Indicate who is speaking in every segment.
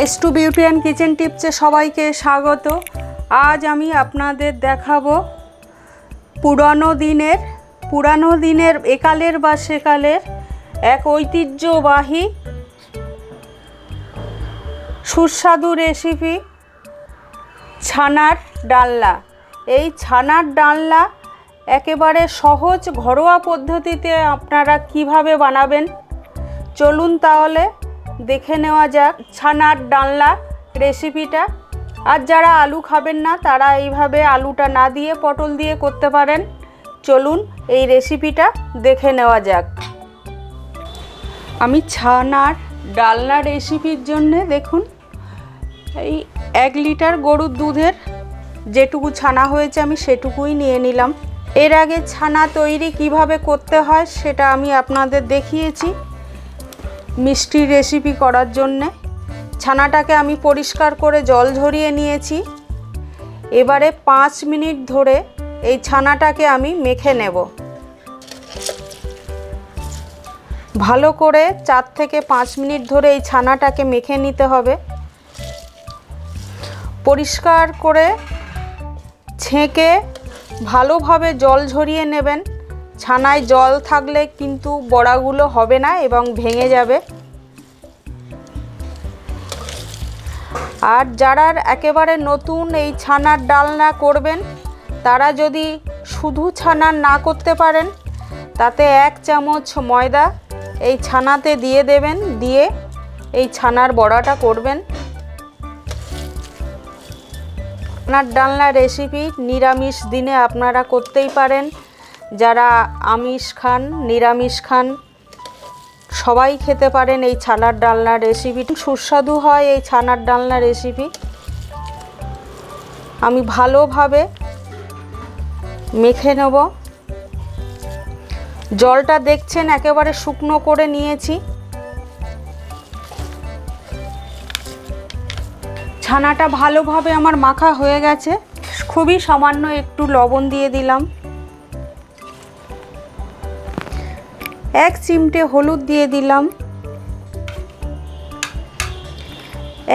Speaker 1: S2 beauty and kitchen টিপসে সবাইকে স্বাগত। আজ আমি আপনাদের দেখাবো পুরানো দিনের একালের বা সেকালের এক ঐতিহ্যবাহী সুস্বাদু রেসিপি ছানার ডালনা। এই ছানার ডালনা একেবারে সহজ ঘরোয়া পদ্ধতিতে আপনারা কিভাবে বানাবেন চলুন তাহলে দেখে নেওয়া যাক ছানার ডালনা রেসিপিটা। আর যারা আলু খাবেন না তারা এইভাবে আলুটা না দিয়ে পটল দিয়ে করতে পারেন। চলুন এই রেসিপিটা দেখে নেওয়া যাক। আমি ছানার ডালনা রেসিপির জন্যে দেখুন এই 1 লিটার গরুর দুধের যেটুকু ছানা হয়েছে আমি সেটুকুই নিয়ে নিলাম। এর আগে ছানা তৈরি কিভাবে করতে হয় সেটা আমি আপনাদের দেখিয়েছি মিষ্টি রেসিপি করার জন্যে। ছানাটাকে আমি পরিষ্কার করে জল ঝরিয়ে নিয়েছি। এবারে 5 মিনিট ধরে এই ছানাটাকে আমি মেখে নেব। ভালো করে 4 থেকে 5 মিনিট ধরে এই ছানাটাকে মেখে নিতে হবে। পরিষ্কার করে ছেঁকে ভালোভাবে জল ঝরিয়ে নেবেন। ছানায় জল থাকলে কিন্তু বড়াগুলো হবে না এবং ভেঙে যাবে। আর যারা একেবারে নতুন এই ছানার ডালনা করবেন তারা যদি শুধু ছানার না করতে পারেন তাতে 1 চামচ ময়দা এই ছানাতে দিয়ে দেবেন, দিয়ে এই ছানার বড়াটা করবেন। ছানার ডালনা রেসিপি নিরামিষ দিনে আপনারা করতেই পারেন। যারা আমিষ খান নিরামিষ খান সবাই খেতে পারেন এই ছানার ডালনা রেসিপি। সুস্বাদু হয় এই ছানার ডালনা রেসিপি। আমি ভালোভাবে মেখে নেব। জলটা দেখছেন একেবারে শুকনো করে নিয়েছি। ছানাটা ভালোভাবে আমার মাখা হয়ে গেছে। খুবই সামান্য একটু লবণ দিয়ে দিলাম, 1 চিমটে হলুদ দিয়ে দিলাম,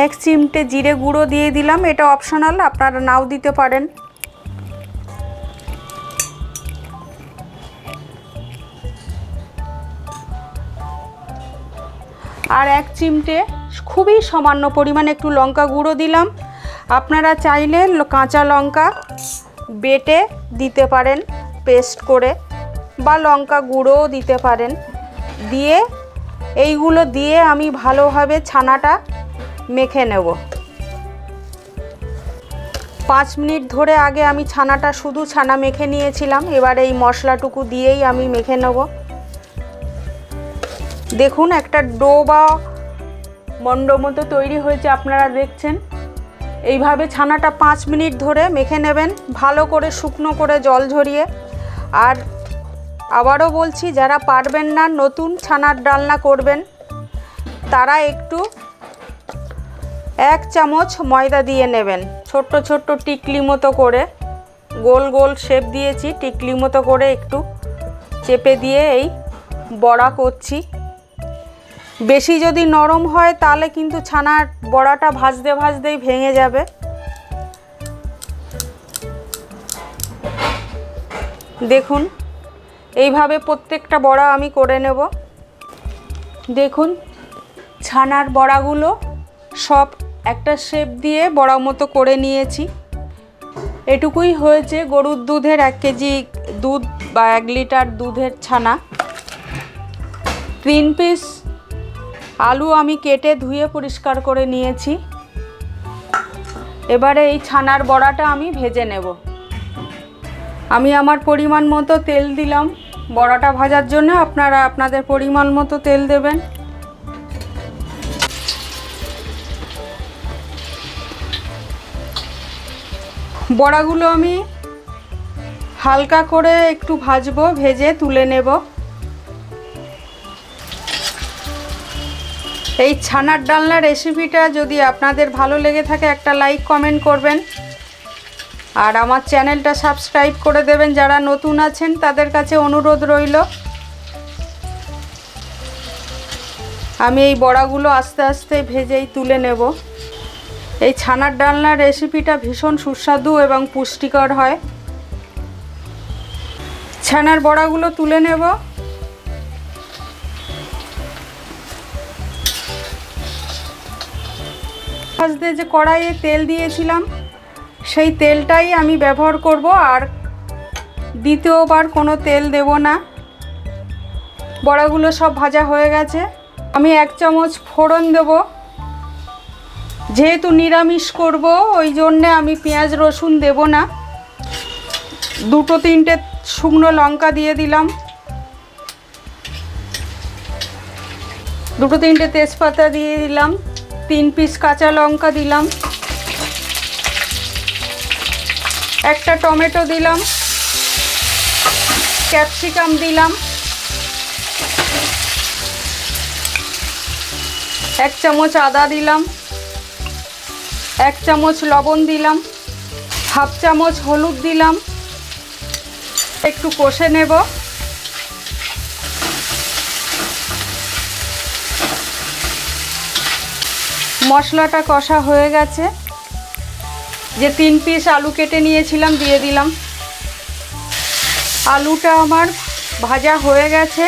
Speaker 1: 1 চিমটে জিরে গুঁড়ো দিয়ে দিলাম। এটা অপশনাল, আপনারা নাও দিতে পারেন। আর 1 চিমটে খুবই সামান্য পরিমাণে একটু লঙ্কা গুঁড়ো দিলাম। আপনারা চাইলে কাঁচা লঙ্কা বেটে দিতে পারেন পেস্ট করে, বা লঙ্কা গুঁড়োও দিতে পারেন। দিয়ে এইগুলো দিয়ে আমি ভালোভাবে ছানাটা মেখে নেব। 5 মিনিট ধরে আগে আমি ছানাটা শুধু ছানা মেখে নিয়েছিলাম। এবার এই মশলাটুকু দিয়েই আমি মেখে নেব। দেখুন একটা ডো বা মন্ড মতো তৈরি হয়েছে, আপনারা দেখছেন। এইভাবে ছানাটা 5 মিনিট ধরে মেখে নেবেন ভালো করে শুকনো করে জল ঝরিয়ে। আর আবারও বলছি, যারা পারবেন না নতুন ছানার ডালনা করবেন তারা একটু 1 চামচ ময়দা দিয়ে নেবেন। ছোট্ট ছোট্ট টিকলি মতো করে গোল গোল শেপ দিয়েছি, টিকলি মতো করে একটু চেপে দিয়ে এই বড়া করছি। বেশি যদি নরম হয় তাহলে কিন্তু ছানার বড়াটা ভাজতে ভাজতেই ভেঙে যাবে। দেখুন এইভাবে প্রত্যেকটা বড়া আমি করে নেব। দেখুন ছানার বড়াগুলো সব একটা শেপ দিয়ে বড়া মতো করে নিয়েছি। এটুকুই হয়েছে গরুর দুধের 1 কেজি দুধ বা 1 লিটার দুধের ছানা। 3 পিস আলু আমি কেটে ধুয়ে পরিষ্কার করে নিয়েছি। এবারে এই ছানার বড়াটা আমি ভেজে নেব। আমি আমার পরিমাণ মতো তেল দিলাম বড়াটা ভাজার জন্য, আপনারা আপনাদের পরিমাণ মতো তেল দেবেন। বড়াগুলো আমি হালকা করে একটু ভাজবো, ভেজে তুলে নেব। এই ছানার ডালনা রেসিপিটা যদি আপনাদের ভালো লেগে থাকে একটা লাইক কমেন্ট করবেন। আর আমার চ্যানেলটা সাবস্ক্রাইব করে দেবেন। যারা নতুন আছেন তাদের কাছে অনুরোধ রইল। আমি এই বড়াগুলো আস্তে আস্তে ভেজেই তুলে নেব। এই ছানার ডালনার রেসিপিটা ভীষণ সুস্বাদু এবং পুষ্টিকর হয়। ছানার বড়াগুলো তুলে নেব। ফার্স্টে যে কড়াইয়ে তেল দিয়েছিলাম সেই তেলটাই আমি ব্যবহার করব, আর দ্বিতীয়বার কোনো তেল দেব না। বড়াগুলো সব ভাজা হয়ে গেছে। আমি 1 চামচ ফোড়ন দেব। যেহেতু নিরামিষ করব ওই জন্যে আমি পেঁয়াজ রসুন দেব না। 2-3টে শুকনো লঙ্কা দিয়ে দিলাম। 2-3টে তেজপাতা দিয়ে দিলাম। 3 পিস কাঁচা লঙ্কা দিলাম। একটা টমেটো দিলাম। ক্যাপসিকাম দিলাম। 1 চামচ আদা দিলাম। 1 চামচ লবণ দিলাম। হাফ চামচ হলুদ দিলাম। একটু কষে নেব। মশলাটা কষা হয়ে গেছে। যে 3 পিস আলু কেটে নিয়েছিলাম দিয়ে দিলাম। আলুটা আমার ভাজা হয়ে গেছে।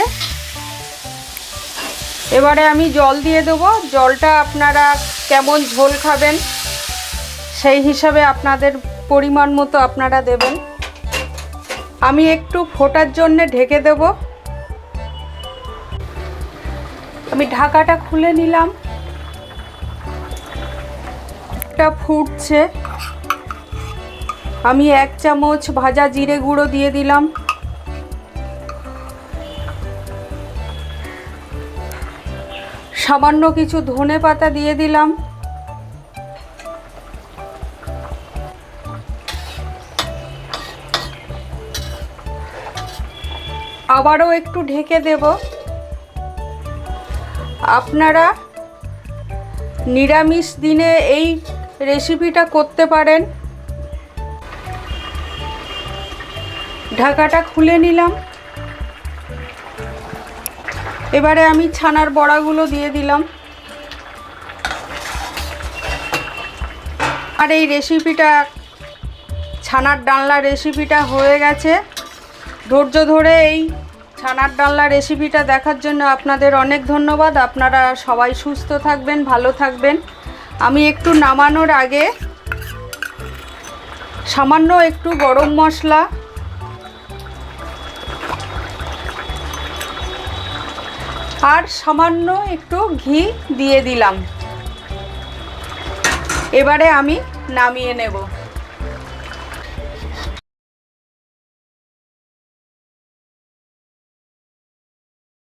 Speaker 1: এবারে আমি জল দিয়ে দেবো। জলটা আপনারা কেমন ঝোল খাবেন সেই হিসাবে আপনাদের পরিমাণ মতো আপনারা দেবেন। আমি একটু ফোটার জন্যে ঢেকে দেব। আমি ঢাকাটা খুলে নিলাম। এটা ফুটছে। আমি 1 চামচ ভাজা জিরে গুঁড়ো দিয়ে দিলাম। সামান্য কিছু ধনে পাতা দিয়ে দিলাম। আবারও একটু ঢেকে দেব। আপনারা নিরামিষ দিনে এই রেসিপিটা করতে পারেন। ঢাকাটা খুলে নিলাম। এবারে আমি ছানার বড়াগুলো দিয়ে দিলাম। আর এই রেসিপিটা, ছানার ডালনা রেসিপিটা হয়ে গেছে। ধৈর্য ধরে এই ছানার ডালনা রেসিপিটা দেখার জন্য আপনাদের অনেক ধন্যবাদ। আপনারা সবাই সুস্থ থাকবেন, ভালো থাকবেন। আমি একটু নামানোর আগে সামান্য একটু গরম মশলা আর সামান্য একটু ঘি দিয়ে দিলাম। এবারে আমি নামিয়ে নেব।